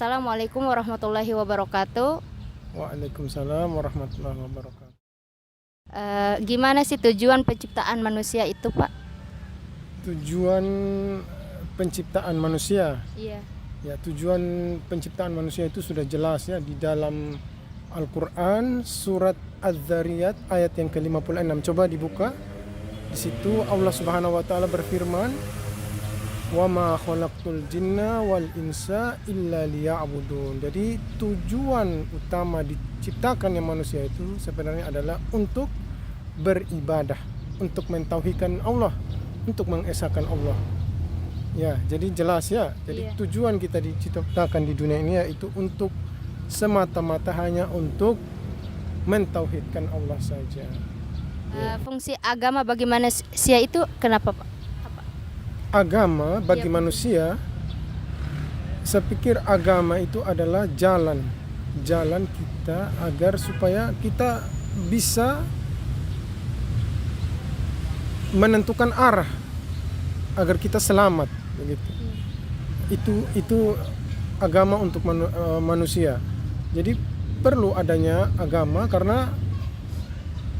Assalamualaikum warahmatullahi wabarakatuh. Waalaikumsalam warahmatullahi wabarakatuh. Gimana sih tujuan penciptaan manusia itu, Pak? Tujuan penciptaan manusia. Iya. Ya, tujuan penciptaan manusia itu sudah jelas ya di dalam Al-Qur'an surat Az-Zariyat ayat yang ke-56. Coba dibuka. Di situ Allah Subhanahu wa taala berfirman, "Wa ma khalaqtul jinna wal insa illa liya'budun." Jadi tujuan utama diciptakannya manusia itu sebenarnya adalah untuk beribadah, untuk mentauhidkan Allah, untuk mengesahkan Allah. Ya, jadi jelas ya. Jadi tujuan kita diciptakan di dunia ini yaitu untuk semata-mata hanya untuk mentauhidkan Allah saja. Fungsi agama bagi manusia itu kenapa, Pak? Agama bagi manusia, saya pikir agama itu adalah jalan kita agar supaya kita bisa menentukan arah agar kita selamat begitu. Itu agama untuk manusia. Jadi perlu adanya agama karena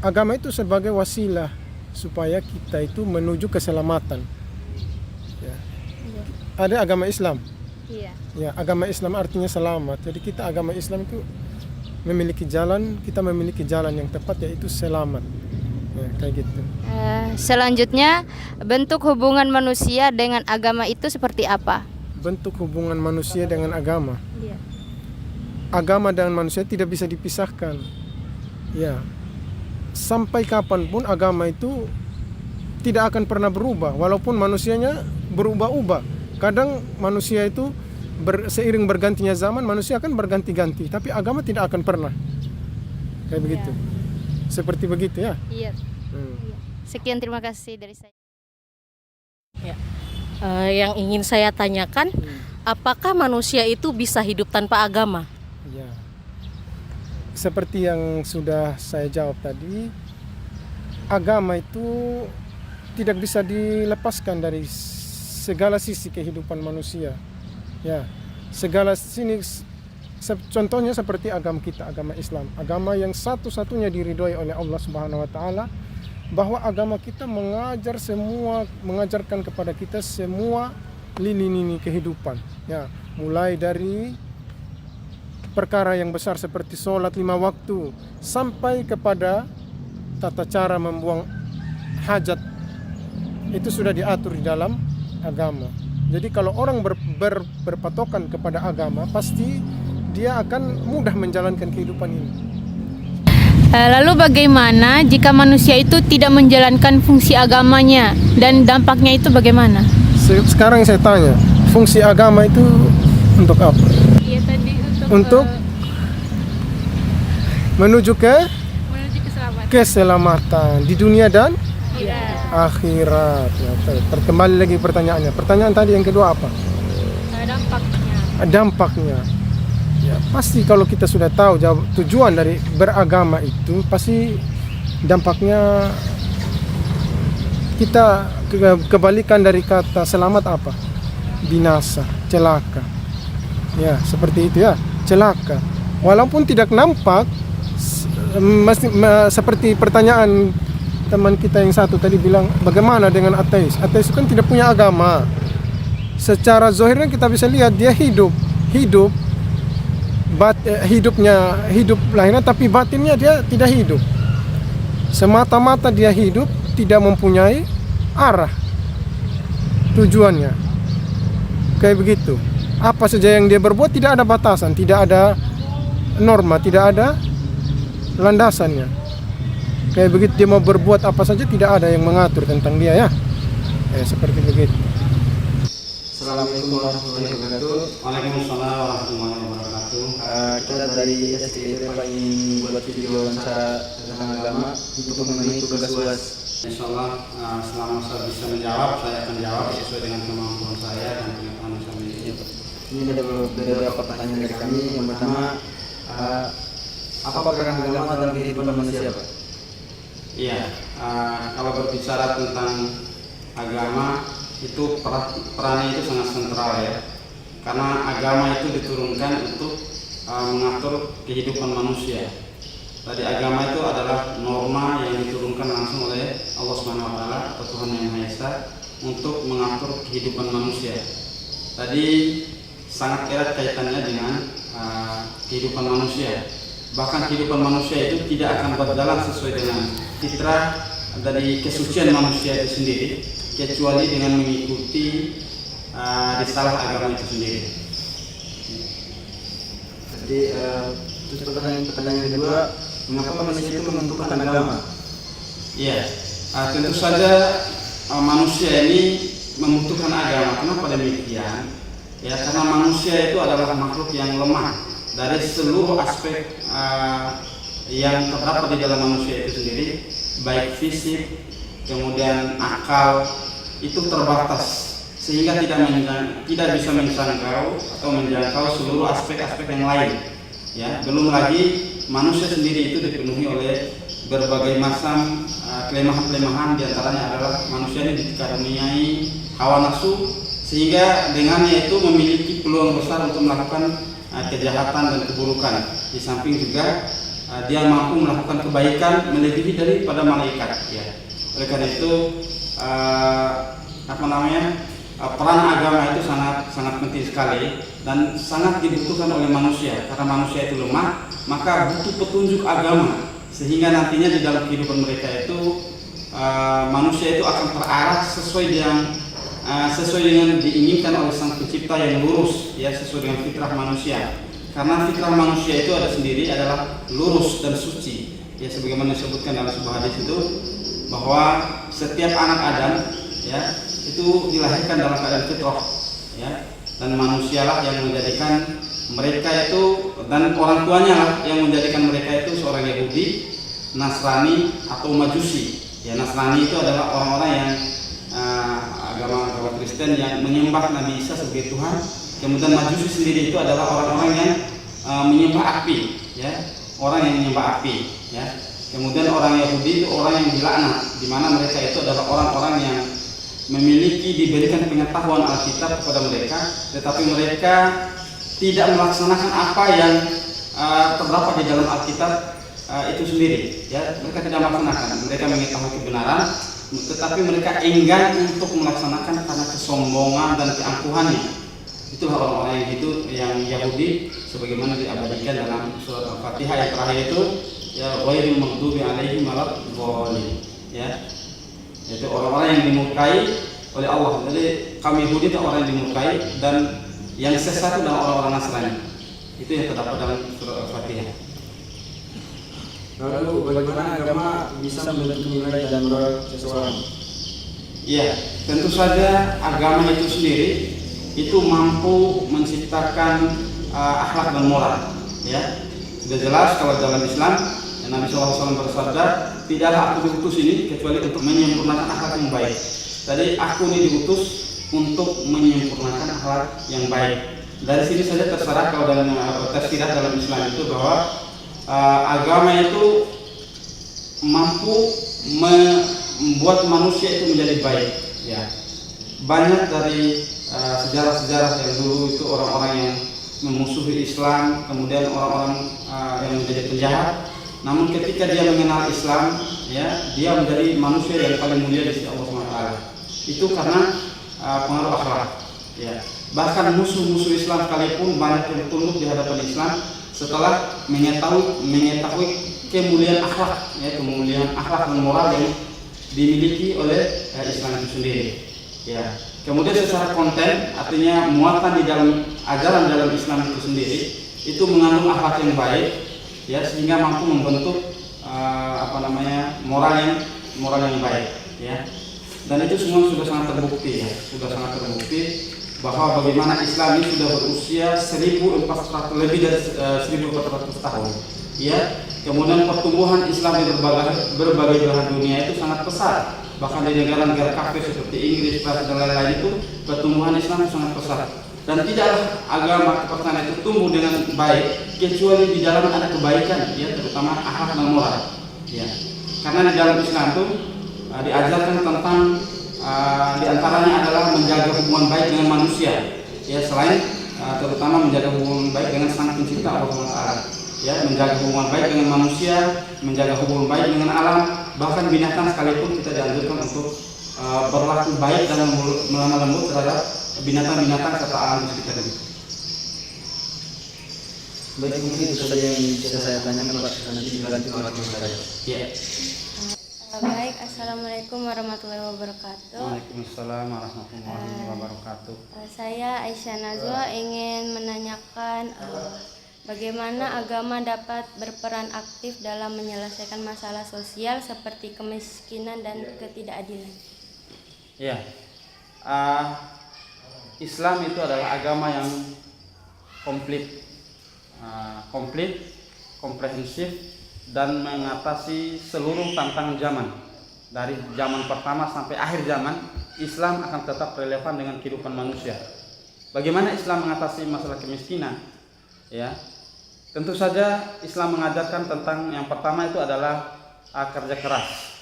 agama itu sebagai wasilah supaya kita itu menuju keselamatan. Ada agama Islam. Iya. Ya, agama Islam artinya selamat. Jadi kita agama Islam itu memiliki jalan, kita memiliki jalan yang tepat yaitu selamat. Ya, kayak gitu. Selanjutnya, bentuk hubungan manusia dengan agama itu seperti apa? Bentuk hubungan manusia dengan agama. Iya. Agama dan manusia tidak bisa dipisahkan. Ya. Sampai kapanpun agama itu tidak akan pernah berubah walaupun manusianya berubah-ubah. Kadang manusia itu seiring bergantinya zaman manusia akan berganti-ganti, tapi agama tidak akan pernah kayak begitu. Seperti begitu ya. Iya. Sekian, terima kasih dari saya. Ya. Yang ingin saya tanyakan, apakah manusia itu bisa hidup tanpa agama? Ya. Seperti yang sudah saya jawab tadi, agama itu tidak bisa dilepaskan dari segala sisi kehidupan manusia. Ya, segala sini, contohnya seperti agama kita, agama Islam, agama yang satu-satunya diridhoi oleh Allah Subhanahu wa taala, bahwa agama kita mengajarkan kepada kita semua lini-lini kehidupan. Ya, mulai dari perkara yang besar seperti sholat 5 waktu sampai kepada tata cara membuang hajat, itu sudah diatur di dalam agama. Jadi kalau orang berpatokan kepada agama, pasti dia akan mudah menjalankan kehidupan ini. Lalu bagaimana jika manusia itu tidak menjalankan fungsi agamanya dan dampaknya itu bagaimana? Sekarang saya tanya, fungsi agama itu untuk apa? Iya, tadi untuk menuju keselamatan di dunia dan akhirat. Ya, kembali lagi pertanyaannya. Pertanyaan tadi yang kedua apa? Dampaknya. Ya, pasti kalau kita sudah tahu tujuan dari beragama itu, pasti dampaknya kita kebalikan dari kata selamat apa? Binasa, celaka. Ya, seperti itu ya, celaka. Walaupun tidak nampak, seperti pertanyaan teman kita yang satu tadi bilang, bagaimana dengan ateis? Ateis kan tidak punya agama. Secara zahirnya kita bisa lihat dia hidup lahirnya, tapi batinnya dia tidak hidup. Semata-mata dia hidup, tidak mempunyai arah tujuannya. Kayak begitu. Apa saja yang dia berbuat tidak ada batasan, tidak ada norma, tidak ada landasannya. Kayak begitu, dia mau berbuat apa saja tidak ada yang mengatur tentang dia ya. Seperti begitu. Assalamualaikum warahmatullahi wabarakatuh. Waalaikumsalam warahmatullahi wabarakatuh. Kita dari STIP ingin buat video wawancara tentang agama untuk memenuhi tugas UAS. Insyaallah selama saya bisa menjawab, saya akan jawab sesuai dengan kemampuan saya dan pengetahuan saya sendiri. Ini ada beberapa pertanyaan dari kami. Yang pertama, apa peran agama dalam kehidupan manusia, Pak? Iya, kalau berbicara tentang agama itu perannya itu sangat sentral ya. karena agama itu diturunkan untuk mengatur kehidupan manusia. Tadi agama itu adalah norma yang diturunkan langsung oleh Allah Subhanahu wa taala atau Tuhan Yang Maha Esa untuk mengatur kehidupan manusia. Tadi sangat erat kaitannya dengan kehidupan manusia. Bahkan kehidupan manusia itu tidak akan berjalan sesuai dengan fitrah dari kesucian manusia itu sendiri, kecuali dengan mengikuti risalah agama itu sendiri. Jadi terus pertanyaan kedua, mengapa manusia itu menentukan agama? Iya, tentu saja manusia ini membutuhkan agama. Kenapa demikian? Ya, karena manusia itu adalah makhluk yang lemah dari seluruh aspek yang terdapat di dalam manusia itu sendiri, baik fisik, kemudian akal, itu terbatas sehingga tidak bisa menjangkau atau menjangkau seluruh aspek-aspek yang lain. Ya, belum lagi manusia sendiri itu dipenuhi oleh berbagai macam kelemahan-kelemahan, diantaranya adalah manusia ini dikaruniai hawa nafsu, sehingga dengannya itu memiliki peluang besar untuk melakukan kejahatan dan keburukan. Di samping juga dia mampu melakukan kebaikan melebihi daripada malaikat. Ya. Oleh karena itu peran agama itu sangat penting sekali dan sangat dibutuhkan oleh manusia. Karena manusia itu lemah, maka butuh petunjuk agama, sehingga nantinya di dalam kehidupan mereka itu manusia itu akan terarah sesuai dengan diinginkan oleh Sang Pencipta yang lurus, ya, sesuai dengan fitrah manusia. Karena fitrah manusia itu adalah lurus dan suci. Ya, sebagaimana disebutkan dalam sebuah hadis itu bahwa setiap anak Adam, ya, itu dilahirkan dalam keadaan fitrah, ya, dan manusialah yang menjadikan mereka itu, dan orang tuanya lah yang menjadikan mereka itu seorang Yahudi, Nasrani atau Majusi. Ya, Nasrani itu adalah orang-orang yang agama Kristen yang menyembah Nabi Isa sebagai Tuhan. Kemudian Majusi sendiri itu adalah orang-orang yang menyembah api, ya, orang yang menyembah api, ya. Kemudian orang Yahudi itu orang yang dilaknat, di mana mereka itu adalah orang-orang yang diberikan pengetahuan Alkitab kepada mereka, tetapi mereka tidak melaksanakan apa yang terdapat di dalam Alkitab itu sendiri. Ya, mereka tidak melaksanakan. Mereka mengetahui kebenaran, tetapi mereka enggan untuk melaksanakan karena kesombongan dan keangkuhannya. Itulah orang-orang yang Yahudi, sebagaimana diabadikan dalam surat Al-Fatihah yang terakhir itu, ya, ghairil maghdubi alaihim waladdallin, ya. Itu orang-orang yang dimurkai oleh Allah. Jadi kaum Yahudi itu orang yang dimurkai, dan yang sesat itu adalah orang-orang Nasrani. Itu yang terdapat dalam surat Al-Fatihah. Lalu bagaimana agama bisa membentuk nilai dan moral seseorang? Ya, tentu saja agama itu sendiri itu mampu menciptakan akhlak dan moral. Ya, sudah jelas kalau dalam Islam, Nabi SAW bersabda, tidaklah aku diutus ini kecuali untuk menyempurnakan akhlak yang baik. Tadi aku ini diutus untuk menyempurnakan akhlak yang baik. Dari sini saja terserah kalau dalam tafsirat dalam Islam itu bahwa agama itu mampu membuat manusia itu menjadi baik. Ya, banyak dari sejarah-sejarah yang dulu itu orang-orang yang memusuhi Islam, kemudian orang-orang yang menjadi penjahat. Namun ketika dia mengenal Islam, ya, dia menjadi manusia yang paling mulia di sisi Allah SWT. Itu karena pengaruh akhlak. Ya. Bahkan musuh-musuh Islam sekalipun banyak yang tunduk di hadapan Islam setelah mengetahui kemuliaan akhlak, ya, kemuliaan akhlak dan moral yang dimiliki oleh Islam itu sendiri. Ya. Kemudian secara konten, artinya muatan di dalam ajaran dalam Islam itu sendiri itu mengandung akhlak yang baik, ya, sehingga mampu membentuk moral yang baik, ya. Dan itu semua sudah sangat terbukti, ya, sudah sangat terbukti bahwa bagaimana Islam ini sudah berusia 1400 lebih dari 1400 tahun, ya. Kemudian pertumbuhan Islam di berbagai belahan dunia itu sangat pesat. Bahkan di negara-negara kafir seperti Inggris, Prancis dan lain-lain itu pertumbuhan Islam sangat pesat. Dan tidaklah agama kepercayaan itu tumbuh dengan baik kecuali di dalam ada kebaikan, ya, terutama akhlak dan moral. Ya. Karena di dalam Islam itu diajarkan tentang diantaranya adalah menjaga hubungan baik dengan manusia. Ya, selain terutama menjaga hubungan baik dengan Sang Pencipta Allah SWT. Ya, menjaga hubungan baik dengan manusia, menjaga hubungan baik dengan alam, bahkan binatang sekalipun kita dianjurkan untuk berlaku baik dan melemah lembut terhadap binatang-binatang serta alam di sekitar kita. Baik, mungkin itu saja yang bisa saya tanyakan Pak, nanti diganti oleh teman saya. Ya. Baik, Assalamualaikum warahmatullahi wabarakatuh. Waalaikumsalam warahmatullahi wabarakatuh. Saya Aisyah Nazwa ingin menanyakan bagaimana agama dapat berperan aktif dalam menyelesaikan masalah sosial seperti kemiskinan dan ketidakadilan. Ya, Islam itu adalah agama yang komplit, komprehensif, dan mengatasi seluruh tantangan zaman. Dari zaman pertama sampai akhir zaman, Islam akan tetap relevan dengan kehidupan manusia. Bagaimana Islam mengatasi masalah kemiskinan? Ya, tentu saja Islam mengajarkan tentang yang pertama itu adalah kerja keras.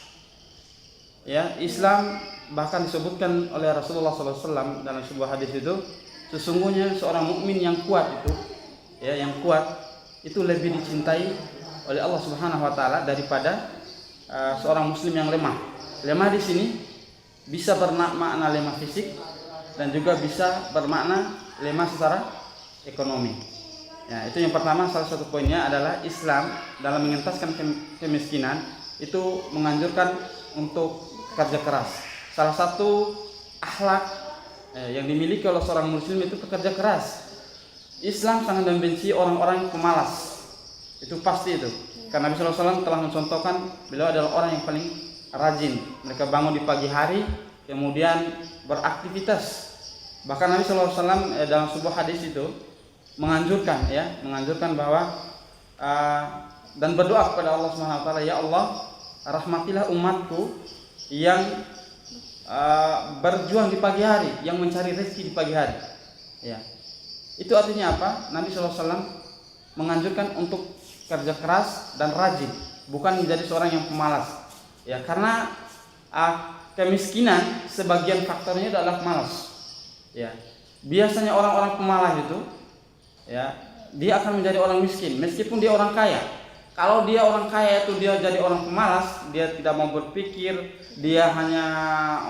Ya, Islam bahkan disebutkan oleh Rasulullah SAW dalam sebuah hadis itu, sesungguhnya seorang mukmin yang kuat itu, ya, yang kuat itu lebih dicintai oleh Allah Subhanahu wa taala daripada seorang muslim yang lemah. Lemah di sini bisa bermakna lemah fisik dan juga bisa bermakna lemah secara ekonomi. Ya, itu yang pertama, salah satu poinnya adalah Islam dalam mengentaskan kemiskinan itu menganjurkan untuk kerja keras. Salah satu akhlak yang dimiliki oleh seorang muslim itu pekerja keras. Islam sangat membenci orang-orang yang pemalas. Itu pasti itu. Karena Nabi SAW telah mencontohkan beliau adalah orang yang paling rajin. Mereka bangun di pagi hari, kemudian beraktivitas. Bahkan Nabi SAW dalam sebuah hadis itu menganjurkan bahwa dan berdoa kepada Allah Subhanahu Wa Taala, ya Allah, rahmatilah umatku yang berjuang di pagi hari, yang mencari rezeki di pagi hari. Ya, itu artinya apa? Nabi SAW menganjurkan untuk kerja keras dan rajin, bukan menjadi seorang yang pemalas. Ya, karena kemiskinan sebagian faktornya adalah malas. Ya, biasanya orang-orang pemalas itu, ya, dia akan menjadi orang miskin meskipun dia orang kaya. Kalau dia orang kaya itu dia jadi orang pemalas, dia tidak mau berpikir, dia hanya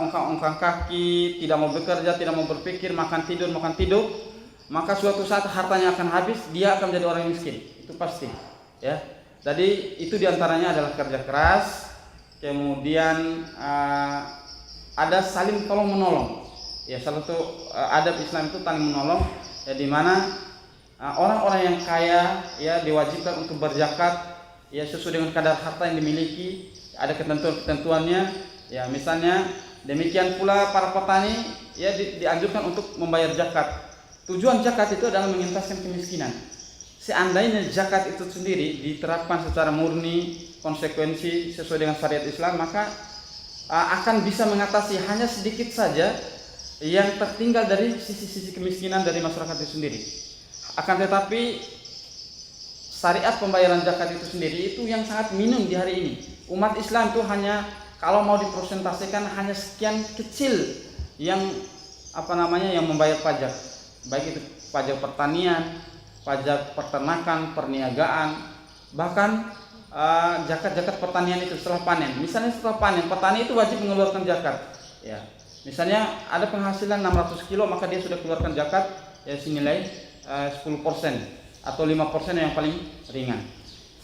ongkang-ongkang kaki, tidak mau bekerja, tidak mau berpikir, makan tidur, maka suatu saat hartanya akan habis, dia akan menjadi orang miskin. Itu pasti. Ya, jadi itu diantaranya adalah kerja keras, kemudian ada saling tolong menolong. Ya, salah satu adab Islam itu saling menolong, ya, di mana orang-orang yang kaya ya diwajibkan untuk berzakat, ya, sesuai dengan kadar harta yang dimiliki. Ada ketentuan-ketentuannya. Ya, misalnya demikian pula para petani ya dianjurkan untuk membayar zakat. Tujuan zakat itu adalah mengentaskan kemiskinan. Seandainya zakat itu sendiri diterapkan secara murni, konsekuensi sesuai dengan syariat Islam, maka akan bisa mengatasi hanya sedikit saja yang tertinggal dari sisi-sisi kemiskinan dari masyarakat itu sendiri. Akan tetapi syariat pembayaran zakat itu sendiri itu yang sangat minim di hari ini. Umat Islam itu hanya, kalau mau dipresentasikan, hanya sekian kecil yang yang membayar pajak, baik itu pajak pertanian, pajak peternakan, perniagaan, bahkan zakat pertanian itu setelah panen. Misalnya setelah panen, petani itu wajib mengeluarkan zakat. Ya, misalnya ada penghasilan 600 kilo, maka dia sudah keluarkan zakat ya senilai 10% atau 5% yang paling ringan.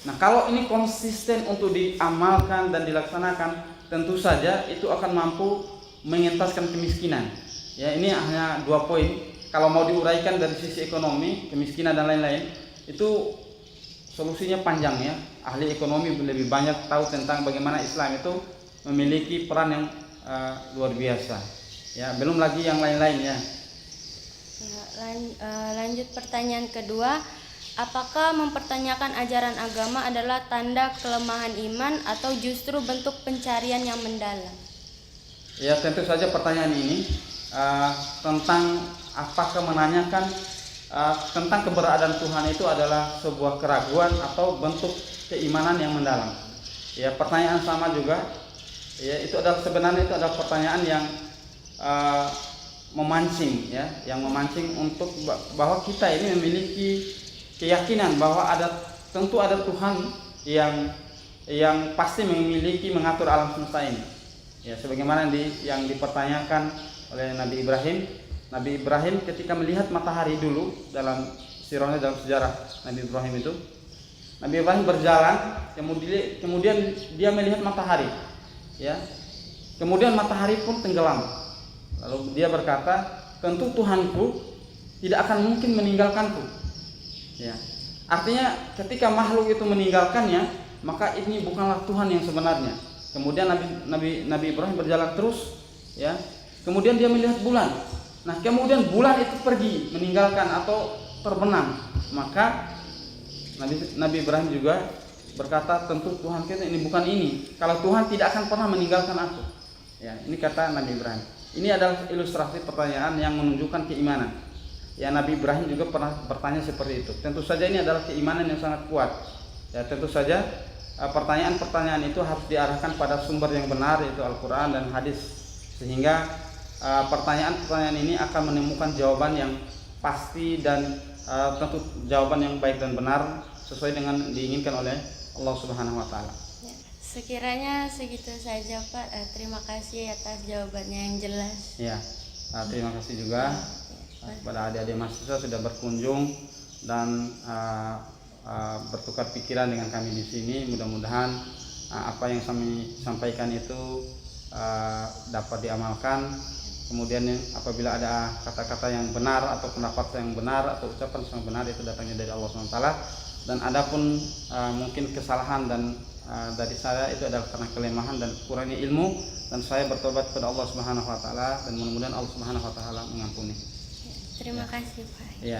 Nah, kalau ini konsisten untuk diamalkan dan dilaksanakan, tentu saja itu akan mampu mengentaskan kemiskinan. Ya, ini hanya 2 poin. Kalau mau diuraikan dari sisi ekonomi, kemiskinan dan lain-lain, itu solusinya panjang ya. Ahli ekonomi lebih banyak tahu tentang bagaimana Islam itu memiliki peran yang luar biasa. Ya, belum lagi yang lain-lainnya. Lanjut pertanyaan kedua, apakah mempertanyakan ajaran agama adalah tanda kelemahan iman atau justru bentuk pencarian yang mendalam? Ya, tentu saja pertanyaan ini tentang apakah menanyakan tentang keberadaan Tuhan itu adalah sebuah keraguan atau bentuk keimanan yang mendalam. Ya, pertanyaan sama juga. Ya, itu adalah sebenarnya itu adalah pertanyaan yang memancing ya, yang memancing untuk bahwa kita ini memiliki keyakinan bahwa tentu ada Tuhan yang pasti memiliki mengatur alam semesta ini. Ya, sebagaimana yang dipertanyakan oleh Nabi Ibrahim. Nabi Ibrahim ketika melihat matahari dulu dalam sirahnya, dalam sejarah Nabi Ibrahim itu, Nabi Ibrahim berjalan, kemudian dia melihat matahari, ya. Kemudian matahari pun tenggelam. Lalu dia berkata, tentu Tuhanku tidak akan mungkin meninggalkanku. Ya. Artinya ketika makhluk itu meninggalkannya, maka ini bukanlah Tuhan yang sebenarnya. Kemudian Nabi Ibrahim berjalan terus, ya. Kemudian dia melihat bulan. Nah, kemudian bulan itu pergi meninggalkan atau terbenam. Maka Nabi Ibrahim juga berkata, tentu Tuhan kita ini bukan ini. Kalau Tuhan tidak akan pernah meninggalkan aku. Ya, ini kata Nabi Ibrahim. Ini adalah ilustrasi pertanyaan yang menunjukkan keimanan. Ya, Nabi Ibrahim juga pernah bertanya seperti itu. Tentu saja ini adalah keimanan yang sangat kuat. Ya, tentu saja pertanyaan-pertanyaan itu harus diarahkan pada sumber yang benar, yaitu Al-Quran dan hadis, sehingga pertanyaan-pertanyaan ini akan menemukan jawaban yang pasti dan tentu jawaban yang baik dan benar sesuai dengan diinginkan oleh Allah Subhanahu wa taala. Ya, sekiranya segitu saja Pak. Terima kasih atas jawabannya yang jelas. Ya, terima kasih juga kepada adik-adik mahasiswa sudah berkunjung dan bertukar pikiran dengan kami di sini. Mudah-mudahan apa yang kami sampaikan itu dapat diamalkan. Kemudian apabila ada kata-kata yang benar atau pendapat yang benar atau ucapan yang benar, itu datangnya dari Allah SWT. Dan adapun mungkin kesalahan dan dari saya itu adalah karena kelemahan dan kurangnya ilmu, dan saya bertobat kepada Allah Subhanahu wa taala, dan mudah-mudahan Allah Subhanahu wa taala mengampuni. Terima kasih Pak. Ya.